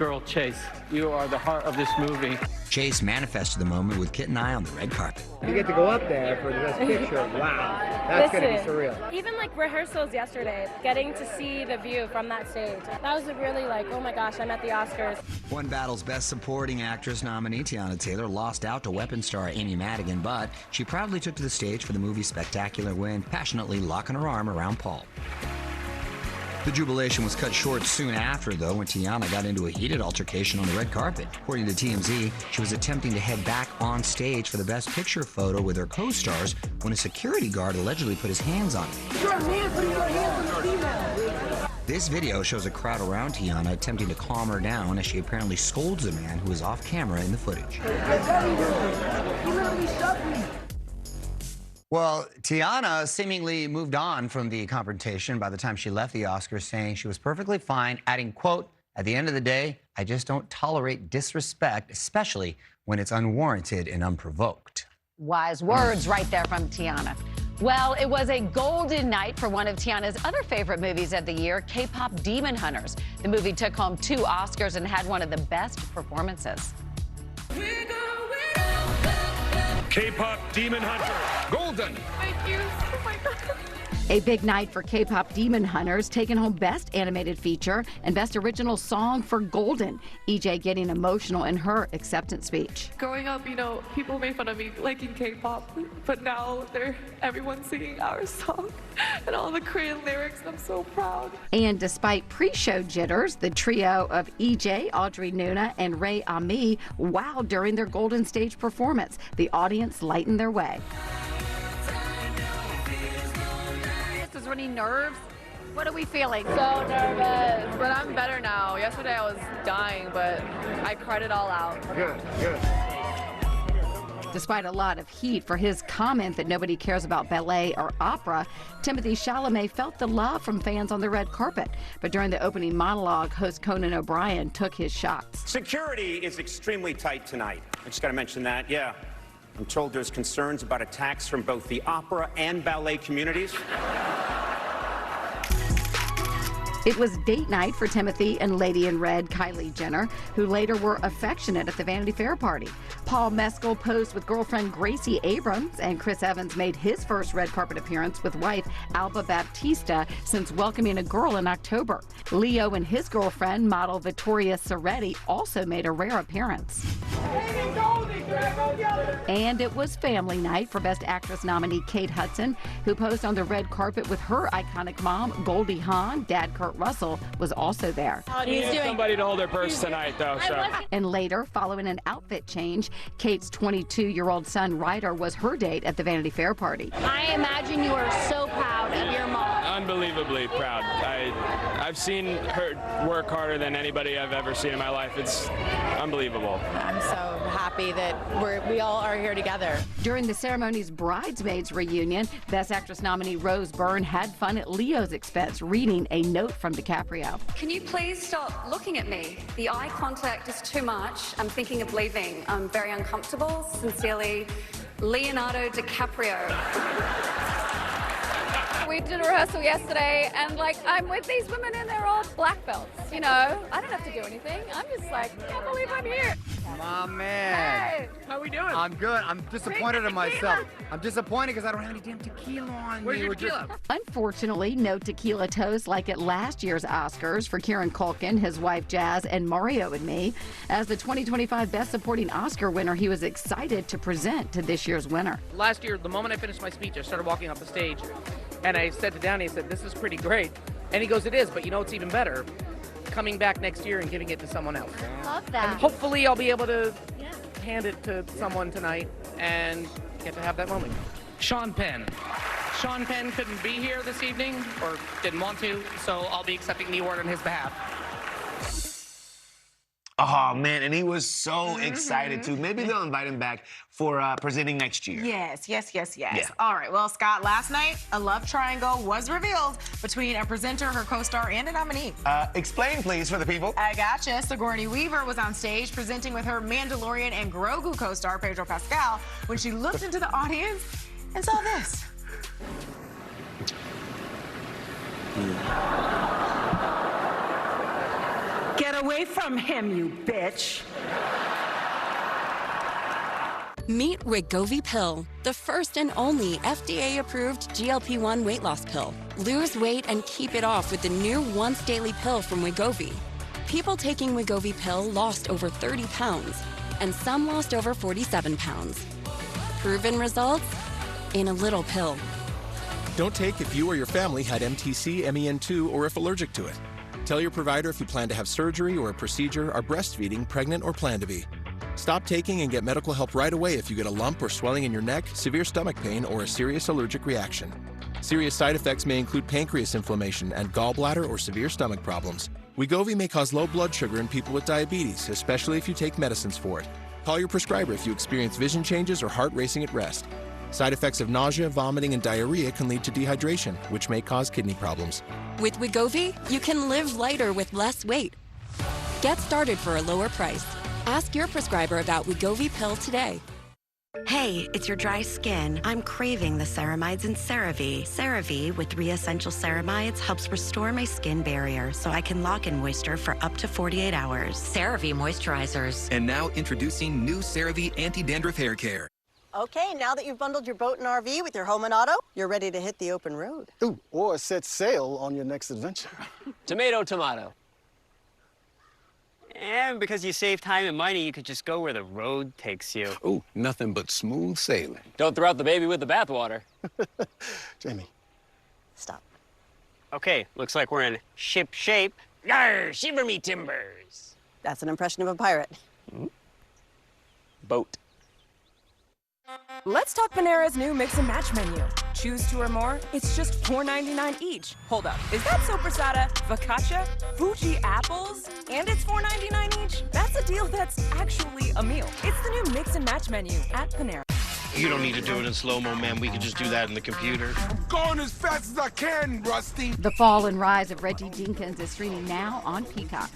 Girl, Chase, you are the heart of this movie. Chase manifested the moment with Kit and I on the red carpet. You get to go up there for the best picture. Wow, that's going to be surreal. Even like rehearsals yesterday, getting to see the view from that stage, that was really like, oh my gosh, I'm at the Oscars. One Battle's Best Supporting Actress nominee, Tiana Taylor, lost out to Weapon star Amy Madigan, but she proudly took to the stage for the movie's spectacular win, passionately locking her arm around Paul. The jubilation was cut short soon after, though, when Tiana got into a heated altercation on the red carpet. According to TMZ, she was attempting to head back on stage for the Best Picture photo with her co-stars when a security guard allegedly put his hands on her. This video shows a crowd around Tiana attempting to calm her down as she apparently scolds a man who is off camera in the footage. Well, Tiana seemingly moved on from the confrontation by the time she left the Oscars, saying she was perfectly fine, adding, quote, "At the end of the day, I just don't tolerate disrespect, especially when it's unwarranted and unprovoked." Wise words right there from Tiana. Well, it was a golden night for one of Tiana's other favorite movies of the year, K-pop Demon Hunters. The movie took home 2 Oscars and had one of the best performances. K-pop Demon Hunter, golden. Thank you. Oh my God. A big night for K-pop Demon Hunters, taking home Best Animated Feature and Best Original Song for Golden. EJ getting emotional in her acceptance speech. Growing up, you know, people made fun of me liking K-pop, but now everyone's singing our song and all the Korean lyrics, and I'm so proud. And despite pre-show jitters, the trio of EJ, Audrey Nuna, and Ray Ami wowed during their Golden Stage performance. The audience lightened their way. Is there any nerves? What are we feeling? So nervous, but I'm better now. Yesterday I was dying, but I cried it all out. Good, good. Despite a lot of heat for his comment that nobody cares about ballet or opera, Timothée Chalamet felt the love from fans on the red carpet. But during the opening monologue, host Conan O'Brien took his shots. Security is extremely tight tonight. I just got to mention that, yeah. I'm told there's concerns about attacks from both the opera and ballet communities. It was date night for Timothy and Lady in Red, Kylie Jenner, who later were affectionate at the Vanity Fair party. Paul Mescal posed with girlfriend Gracie Abrams, and Chris Evans made his first red carpet appearance with wife Alba Baptista since welcoming a girl in October. Leo and his girlfriend, model Vittoria Soretti, also made a rare appearance. And it was family night for Best Actress nominee Kate Hudson, who posed on the red carpet with her iconic mom, Goldie Hawn. Dad Kurt Russell was also there. He's doing somebody to hold their purse tonight, though. So. And later, following an outfit change, Kate's 22-year-old son Ryder was her date at the Vanity Fair party. I imagine you are so proud of your mom. Unbelievably proud. I've seen her work harder than anybody I've ever seen in my life. It's unbelievable. I'm so happy that we all are here together. During the ceremony's bridesmaids reunion, Best Actress nominee Rose Byrne had fun at Leo's expense, reading a note from DiCaprio. Can you please stop looking at me? The eye contact is too much. I'm thinking of leaving. I'm very uncomfortable. Sincerely, Leonardo DiCaprio. We did a rehearsal yesterday, and like, I'm with these women and they're all black belts, you know? I don't have to do anything. I'm just like, I can't believe I'm here. My man. Hey. How are we doing? I'm good. I'm disappointed in myself. I'm disappointed because I don't have any damn tequila on me. Where's your tequila? Unfortunately, no tequila toast like at last year's Oscars for Kieran Culkin, his wife Jazz, and Mario and me. As the 2025 Best Supporting Oscar winner, he was excited to present to this year's winner. Last year, the moment I finished my speech, I started walking off the stage, and I said to Downey, I said, "This is pretty great." And he goes, "It is, but you know what's even better? Coming back next year and giving it to someone else." Love that. And hopefully I'll be able to hand it to someone tonight and get to have that moment. Sean Penn. Sean Penn couldn't be here this evening, or didn't want to, so I'll be accepting the award on his behalf. Oh, man, and he was so excited, too. Maybe they'll invite him back for presenting next year. Yes. Yeah. All right, well, Scott, last night, a love triangle was revealed between a presenter, her co-star, and a nominee. Explain, please, for the people. I gotcha. Sigourney Weaver was on stage presenting with her Mandalorian and Grogu co-star, Pedro Pascal, when she looked into the audience and saw this. Get away from him, you bitch. Meet Wegovy Pill, the first and only FDA-approved GLP-1 weight loss pill. Lose weight and keep it off with the new once-daily pill from Wegovy. People taking Wegovy Pill lost over 30 pounds, and some lost over 47 pounds. Proven results in a little pill. Don't take if you or your family had MTC, MEN2, or if allergic to it. Tell your provider if you plan to have surgery or a procedure, are breastfeeding, pregnant, or plan to be. Stop taking and get medical help right away if you get a lump or swelling in your neck, severe stomach pain, or a serious allergic reaction. Serious side effects may include pancreas inflammation and gallbladder or severe stomach problems. Wegovy may cause low blood sugar in people with diabetes, especially if you take medicines for it. Call your prescriber if you experience vision changes or heart racing at rest. Side effects of nausea, vomiting, and diarrhea can lead to dehydration, which may cause kidney problems. With Wegovy, you can live lighter with less weight. Get started for a lower price. Ask your prescriber about Wegovy Pill today. Hey, it's your dry skin. I'm craving the ceramides in CeraVe. CeraVe, with 3 essential ceramides, helps restore my skin barrier so I can lock in moisture for up to 48 hours. CeraVe moisturizers. And now introducing new CeraVe anti-dandruff hair care. Okay, now that you've bundled your boat and RV with your home and auto, you're ready to hit the open road. Ooh, or set sail on your next adventure. Tomato, tomato. And because you save time and money, you could just go where the road takes you. Ooh, nothing but smooth sailing. Don't throw out the baby with the bathwater. Jamie. Stop. Okay, looks like we're in ship shape. Yarr, shiver me timbers. That's an impression of a pirate. Boat. Let's talk Panera's new Mix and Match menu. Choose 2 or more, it's just $4.99 each. Hold up, is that sopressata, focaccia, Fuji apples, and it's $4.99 each? That's a deal that's actually a meal. It's the new Mix and Match menu at Panera. You don't need to do it in slow-mo, man. We can just do that in the computer. I'm going as fast as I can, Rusty. The Fall and Rise of Reggie Jenkins is streaming now on Peacock.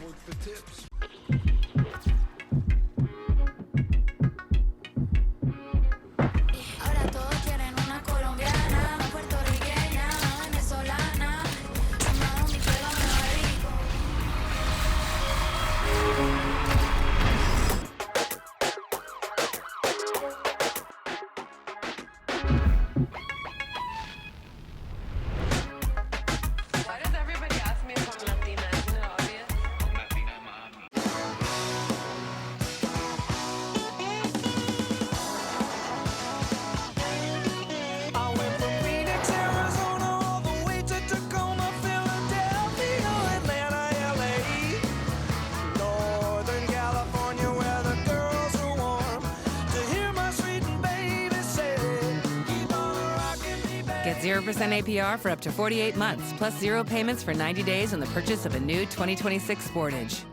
Get 0% APR for up to 48 months, plus 0 payments for 90 days on the purchase of a new 2026 Sportage.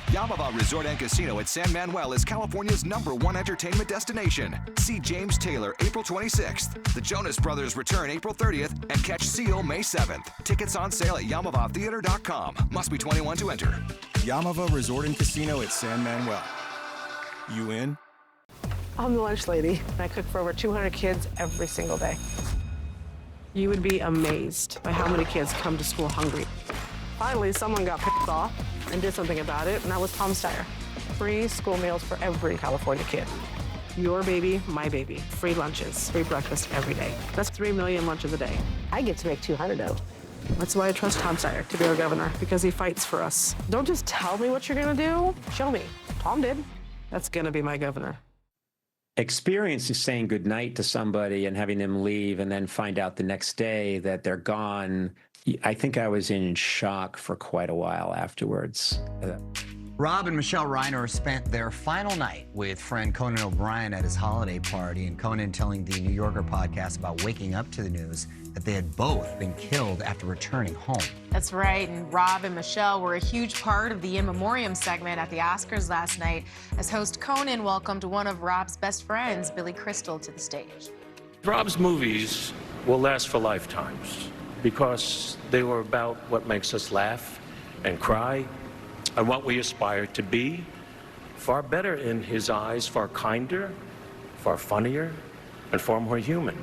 Yamava Resort and Casino at San Manuel is California's #1 entertainment destination. See James Taylor April 26th. The Jonas Brothers return April 30th and catch Seal May 7th. Tickets on sale at YamavaTheater.com. Must be 21 to enter. Yamava Resort and Casino at San Manuel. You in? I'm the lunch lady. I cook for over 200 kids every single day. You would be amazed by how many kids come to school hungry. Finally, someone got pissed off and did something about it, and that was Tom Steyer. Free school meals for every California kid. Your baby, my baby. Free lunches, free breakfast every day. That's 3 million lunches a day. I get to make 200 of. That's why I trust Tom Steyer to be our governor, because he fights for us. Don't just tell me what you're gonna do, show me. Tom did. That's gonna be my governor. Experience is saying goodnight to somebody and having them leave and then find out the next day that they're gone. I think I was in shock for quite a while afterwards. Rob and Michelle Reiner spent their final night with friend Conan O'Brien at his holiday party, and Conan telling the New Yorker podcast about waking up to the news that they had both been killed after returning home. That's right, and Rob and Michelle were a huge part of the In Memoriam segment at the Oscars last night as host Conan welcomed one of Rob's best friends, Billy Crystal, to the stage. Rob's movies will last for lifetimes because they were about what makes us laugh and cry and what we aspire to be far better in his eyes, far kinder, far funnier, and far more human.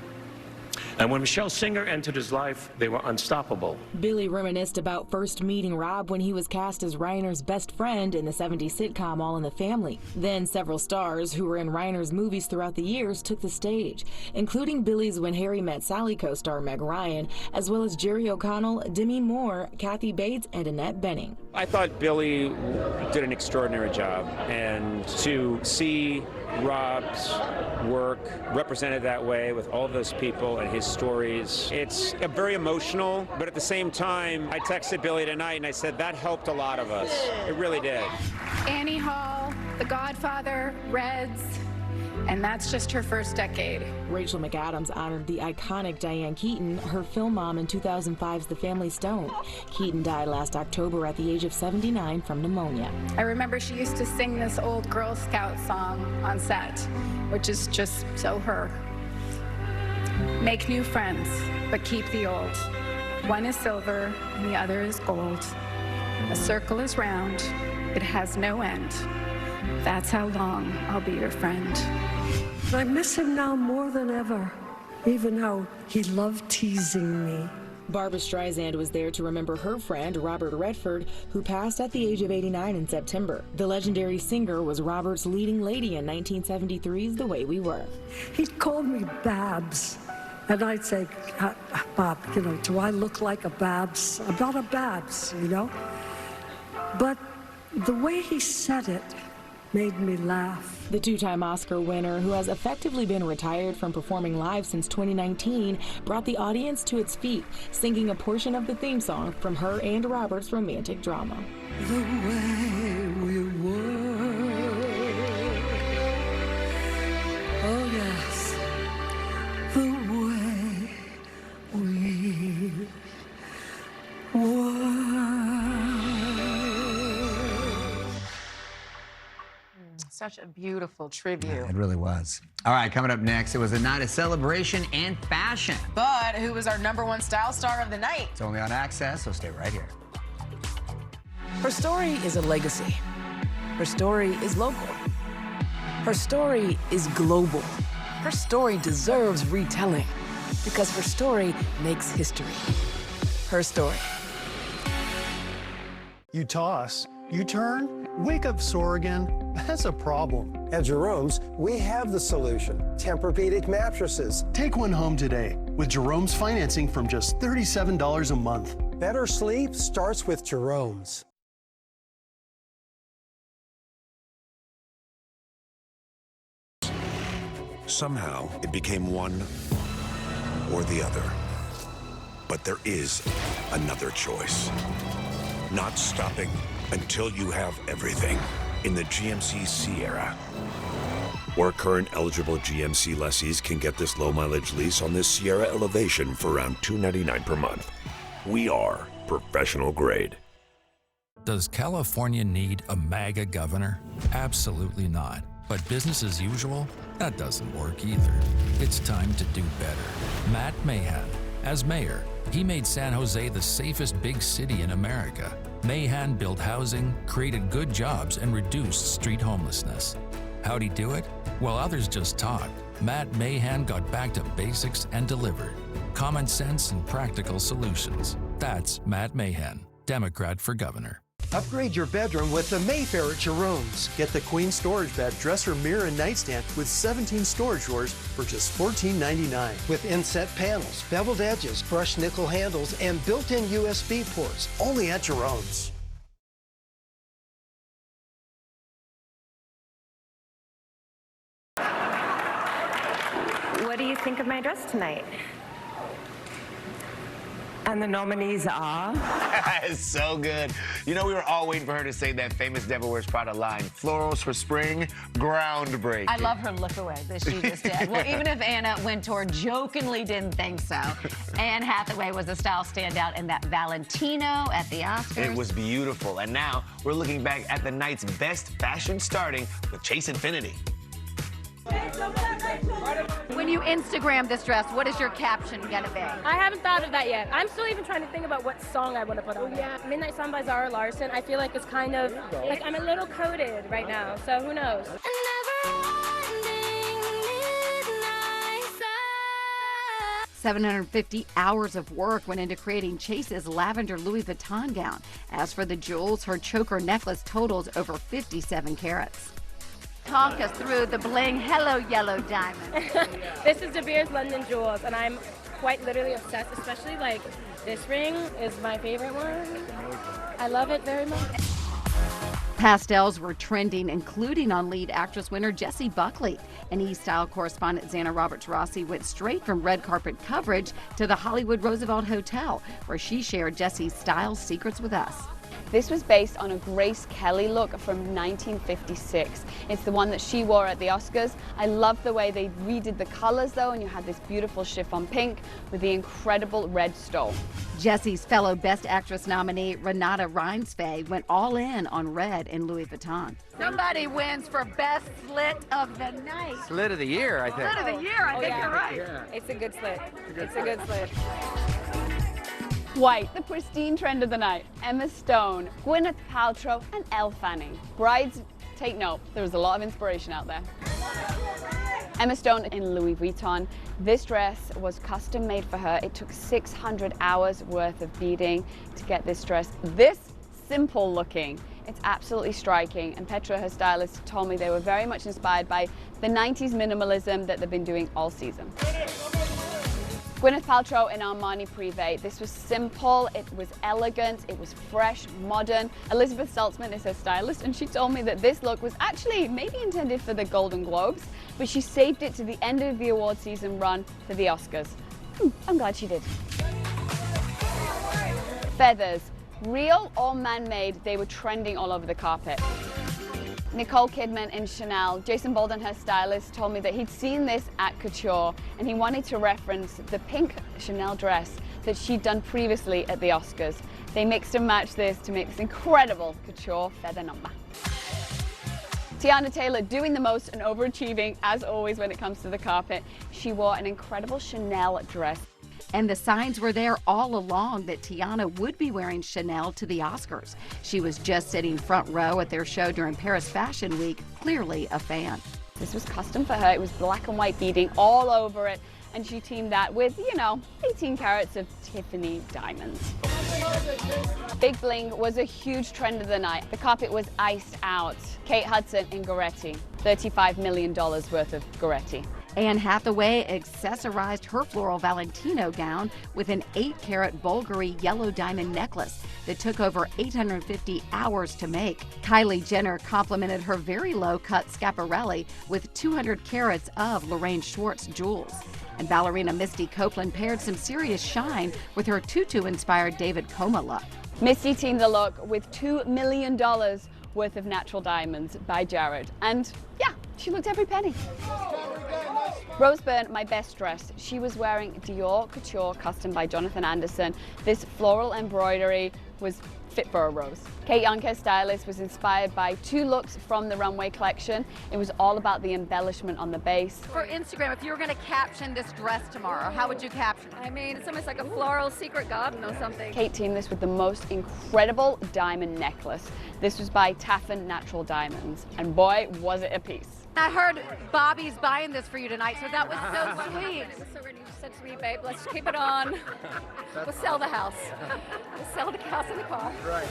And when Michelle Singer entered his life, they were unstoppable. Billy reminisced about first meeting Rob when he was cast as Reiner's best friend in the 70s sitcom All in the Family. Then several stars who were in Reiner's movies throughout the years took the stage, including Billy's When Harry Met Sally co-star Meg Ryan, as well as Jerry O'Connell, Demi Moore, Kathy Bates, and Annette Bening. I thought Billy did an extraordinary job, and to see Rob's work represented that way with all those people and his stories, it's very emotional, but at the same time, I texted Billy tonight and I said that helped a lot of us. It really did. Annie Hall, The Godfather, Reds, and that's just her first decade. Rachel McAdams honored the iconic Diane Keaton, her film mom in 2005's The Family Stone. Keaton died last October at the age of 79 from pneumonia. I remember she used to sing this old Girl Scout song on set, which is just so her. Make new friends, but keep the old. One is silver and the other is gold. A circle is round, it has no end. That's how long I'll be your friend. I miss him now more than ever, even how he loved teasing me. Barbra Streisand was there to remember her friend, Robert Redford, who passed at the age of 89 in September. The legendary singer was Robert's leading lady in 1973's The Way We Were. He'd call me Babs, and I'd say, Bob, you know, do I look like a Babs? I'm not a Babs, you know? But the way he said it made me laugh. The two-time Oscar winner, who has effectively been retired from performing live since 2019, brought the audience to its feet, singing a portion of the theme song from her and Robert's romantic drama. The way we were. Oh, yes. The way we were. Such a beautiful tribute. Yeah, it really was. All right, coming up next, it was a night of celebration and fashion. But who was our #1 style star of the night? It's only on Access, so stay right here. Her story is a legacy. Her story is local. Her story is global. Her story deserves retelling because her story makes history. Her story. You toss, you turn, wake up sore again. That's a problem. At Jerome's, we have the solution. Tempur-Pedic mattresses. Take one home today with Jerome's financing from just $37 a month. Better sleep starts with Jerome's. Somehow, it became one or the other. But there is another choice. Not stopping until you have everything in the GMC Sierra. Or current eligible GMC lessees can get this low-mileage lease on this Sierra Elevation for around $299 per month. We are professional grade. Does California need a MAGA governor? Absolutely not. But business as usual? That doesn't work either. It's time to do better. Matt Mahan, as mayor, he made San Jose the safest big city in America. Mahan built housing, created good jobs, and reduced street homelessness. How'd he do it? While others just talked, Matt Mahan got back to basics and delivered. Common sense and practical solutions. That's Matt Mahan, Democrat for governor. Upgrade your bedroom with the Mayfair at Jerome's. Get the queen storage bed, dresser, mirror, and nightstand with 17 storage drawers for just $14.99. With inset panels, beveled edges, brushed nickel handles, and built-in USB ports. Only at Jerome's. What do you think of my dress tonight? And the nominees are? It's so good. You know, we were all waiting for her to say that famous Devil Wears Prada line. Florals for spring, groundbreaking. I love her look away that she just did. Well, even if Anna Wintour jokingly didn't think so, Anne Hathaway was a style standout in that Valentino at the Oscars. It was beautiful. And now we're looking back at the night's best fashion, starting with Chase Infinity. When you Instagram this dress, what is your caption gonna be? I haven't thought of that yet. I'm still even trying to think about what song I want to put on. Yeah, Midnight Sun by Zara Larsson. I feel like it's kind of like I'm a little coded right now, so who knows? 750 hours of work went into creating Chase's lavender Louis Vuitton gown. As for the jewels, her choker necklace totals over 57 carats. Talk us through the bling Hello Yellow diamond. This is De Beers London Jewels, and I'm quite literally obsessed, especially like this ring is my favorite one. I love it very much. Pastels were trending, including on lead actress winner Jessie Buckley. And E-Style correspondent Xana Roberts-Rossi went straight from red carpet coverage to the Hollywood Roosevelt Hotel, where she shared Jessie's style secrets with us. This was based on a Grace Kelly look from 1956. It's the one that she wore at the Oscars. I love the way they redid the colors though, and you had this beautiful chiffon pink with the incredible red stole. Jessie's fellow Best Actress nominee Renata Reinsve went all in on red in Louis Vuitton. Somebody wins for Best Slit of the Night. Slit of the year, I think. Slit of the year, I think you're right. Yeah. It's a good slit. It's a good slit. White, the pristine trend of the night. Emma Stone, Gwyneth Paltrow, and Elle Fanning. Brides, take note, there was a lot of inspiration out there. Emma Stone in Louis Vuitton. This dress was custom made for her. It took 600 hours worth of beading to get this dress. This simple looking. It's absolutely striking, and Petra, her stylist, told me they were very much inspired by the 90s minimalism that they've been doing all season. Gwyneth Paltrow in Armani Privé. This was simple, it was elegant, it was fresh, modern. Elizabeth Saltzman is her stylist, and she told me that this look was actually maybe intended for the Golden Globes, but she saved it to the end of the award season run for the Oscars. I'm glad she did. Feathers. Real or man-made, they were trending all over the carpet. Nicole Kidman in Chanel. Jason Bolden, her stylist, told me that he'd seen this at Couture and he wanted to reference the pink Chanel dress that she'd done previously at the Oscars. They mixed and matched this to make this incredible Couture feather number. Tiana Taylor doing the most and overachieving as always when it comes to the carpet. She wore an incredible Chanel dress. And the signs were there all along that Tiana would be wearing Chanel to the Oscars. She was just sitting front row at their show during Paris Fashion Week, clearly a fan. This was custom for her. It was black and white beading all over it, and she teamed that with, 18 carats of Tiffany diamonds. Big bling was a huge trend of the night. The carpet was iced out. Kate Hudson in Goretti, $35 million worth of Goretti. Anne Hathaway accessorized her floral Valentino gown with an 8-carat Bulgari yellow diamond necklace that took over 850 hours to make. Kylie Jenner complimented her very low-cut Schiaparelli with 200 carats of Lorraine Schwartz jewels. And ballerina Misty Copeland paired some serious shine with her tutu-inspired David Coma look. Misty teamed the look with $2 million worth of natural diamonds by Jared. And yeah, she looked every penny. Rose Byrne, my best dress. She was wearing Dior Couture custom by Jonathan Anderson. This floral embroidery was fit for a rose. Kate Young, her stylist, was inspired by 2 looks from the runway collection. It was all about the embellishment on the base. For Instagram, if you were going to caption this dress tomorrow, how would you caption it? I mean, it's almost like a floral secret garden or something. Kate teamed this with the most incredible diamond necklace. This was by Taffin Natural Diamonds, and boy, was it a piece. I heard Bobby's buying this for you tonight, so that was so sweet. It was so sweet, babe. Let's keep it on. We'll sell the house. We'll sell the house and the car. Right.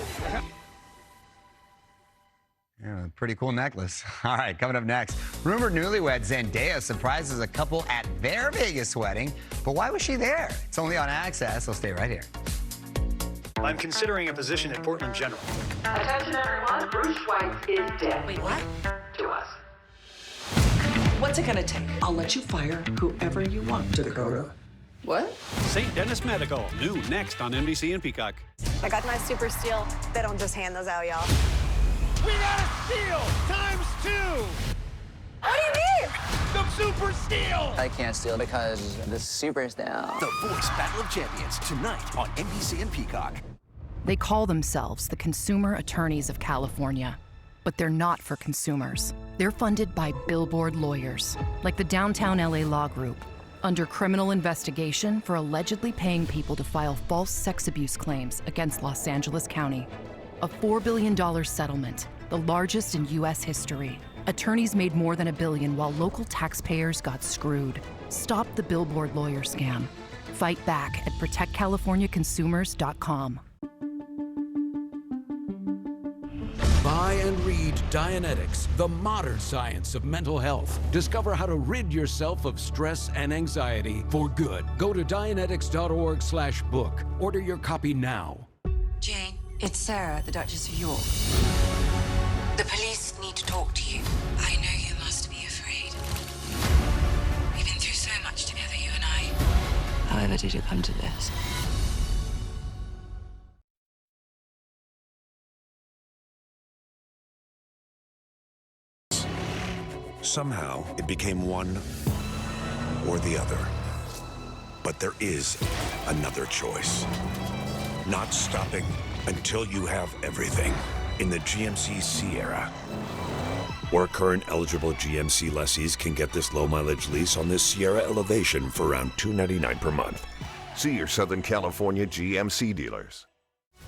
Yeah, pretty cool necklace. All right, coming up next, rumored newlywed Zendaya surprises a couple at their Vegas wedding. But why was she there? It's only on Access, so stay right here. I'm considering a position at Portland General. Attention everyone, Bruce Schweitz is dead. Wait, what? To us. What's it gonna take? I'll let you fire whoever you want, Dakota. What? St. Dennis Medical, new next on NBC and Peacock. I got my super steel. They don't just hand those out, y'all. We got a steal ×2. What do you mean? The super steal. I can't steal because the super's down. The Voice Battle of Champions tonight on NBC and Peacock. They call themselves the Consumer Attorneys of California, but they're not for consumers. They're funded by billboard lawyers, like the Downtown LA Law Group, under criminal investigation for allegedly paying people to file false sex abuse claims against Los Angeles County. A $4 billion settlement, the largest in U.S. history. Attorneys made more than $1 billion while local taxpayers got screwed. Stop the billboard lawyer scam. Fight back at protectcaliforniaconsumers.com. Buy and read Dianetics, the modern science of mental health. Discover how to rid yourself of stress and anxiety for good. Go to Dianetics.org/book. Order your copy now. Jane, it's Sarah, the Duchess of York. The police need to talk to you. I know you must be afraid. We've been through so much together, you and I. However did it come to this? Somehow, it became one or the other. But there is another choice. Not stopping until you have everything in the GMC Sierra. Or current eligible GMC lessees can get this low-mileage lease on this Sierra Elevation for around $299 per month. See your Southern California GMC dealers.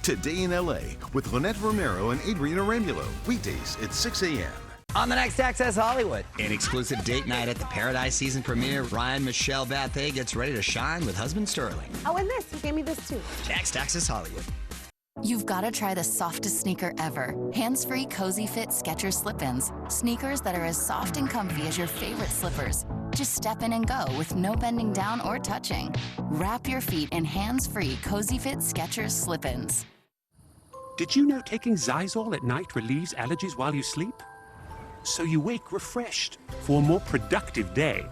Today in LA with Lynette Romero and Adrian Arambulo. Weekdays at 6 a.m. On the next Access Hollywood, an exclusive date night at the Paradise season premiere, Ryan Michelle Bathe gets ready to shine with husband Sterling. Oh, and this. You gave me this too. Next Access Hollywood. You've got to try the softest sneaker ever. Hands-free, cozy fit Skechers slip-ins. Sneakers that are as soft and comfy as your favorite slippers. Just step in and go with no bending down or touching. Wrap your feet in hands-free, cozy fit Skechers slip-ins. Did you know taking Zysol at night relieves allergies while you sleep? So you wake refreshed for a more productive day.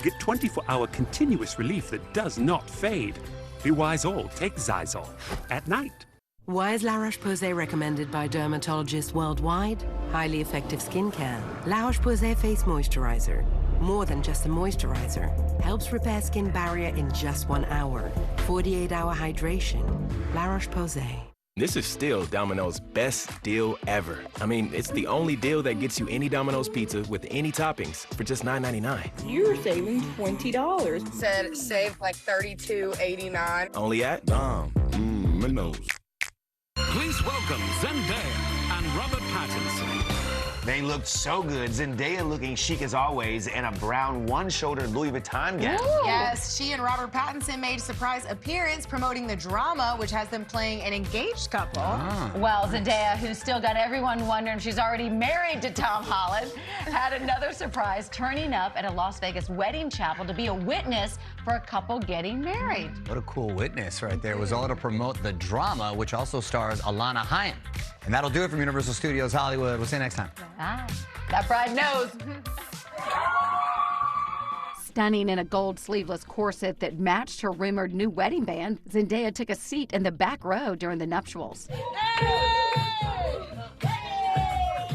Get 24-hour continuous relief that does not fade. Be wise all, take Zysol at night. Why is La Roche-Posay recommended by dermatologists worldwide? Highly effective skincare. La Roche-Posay Face Moisturizer. More than just a moisturizer. Helps repair skin barrier in just 1 hour. 48-hour hydration. La Roche-Posay. This is still Domino's best deal ever. I mean, it's the only deal that gets you any Domino's pizza with any toppings for just $9.99. You're saving $20. Said save like $32.89. Only at Domino's. Please welcome Zendaya and Robert Pattinson. They looked so good. Zendaya looking chic as always in a brown one-shouldered Louis Vuitton gown. Yes, she and Robert Pattinson made a surprise appearance promoting the drama, which has them playing an engaged couple. Well, Zendaya, who's still got everyone wondering she's already married to Tom Holland, had another surprise turning up at a Las Vegas wedding chapel to be a witness for a couple getting married. What a cool witness right there. It was all to promote the drama, which also stars Alana Haim. And that'll do it from Universal Studios Hollywood. We'll see you next time. That bride knows. Stunning in a gold sleeveless corset that matched her rumored new wedding band, Zendaya took a seat in the back row during the nuptials.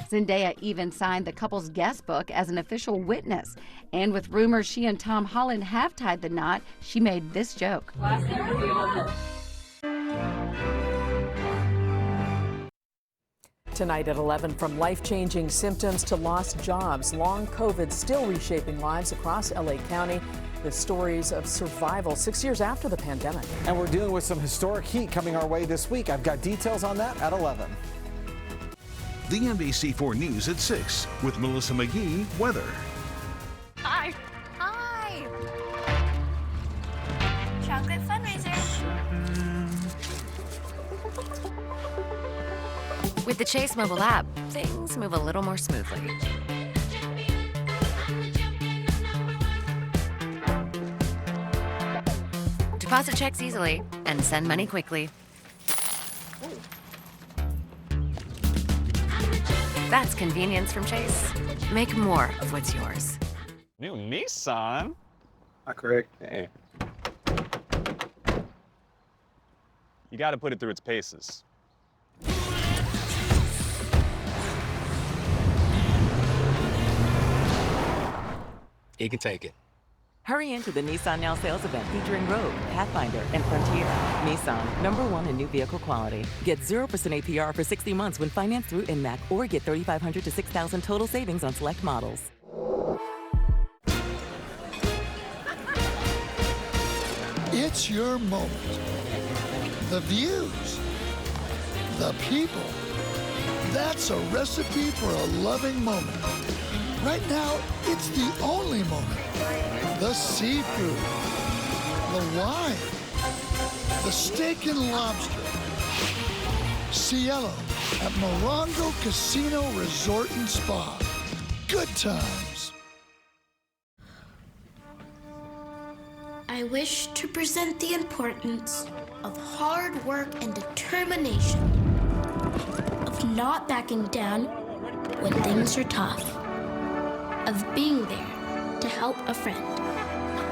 Zendaya even signed the couple's guest book as an official witness. And with rumors she and Tom Holland have tied the knot, she made this joke. Tonight at 11, from life-changing symptoms to lost jobs, long COVID still reshaping lives across LA County. The stories of survival 6 years after the pandemic. And we're dealing with some historic heat coming our way this week. I've got details on that at 11. The NBC4 News at 6 with Melissa McGee, weather. Hi. Hi. Chocolate fundraiser. With the Chase mobile app, things move a little more smoothly. Deposit checks easily and send money quickly. That's convenience from Chase. Make more of what's yours. New Nissan? Not correct. Hey. You gotta put it through its paces. You can take it. Hurry into the Nissan Now sales event featuring Rogue, Pathfinder, and Frontier. Nissan, #1 in new vehicle quality. Get 0% APR for 60 months when financed through INMAC, or get $3,500 to $6,000 total savings on select models. It's your moment. The views, the people. That's a recipe for a loving moment. Right now, it's the only moment. The seafood, the wine, the steak and lobster. Cielo at Morongo Casino Resort and Spa. Good times. I wish to present the importance of hard work and determination, of not backing down when things are tough, of being there to help a friend,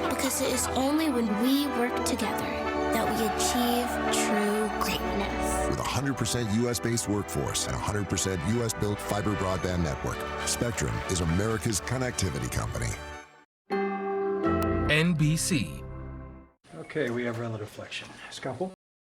because it is only when we work together that we achieve true greatness. With a 100% U.S.-based workforce and a 100% U.S.-built fiber broadband network, Spectrum is America's connectivity company. NBC. Okay, we have relative flexion. Scalpel.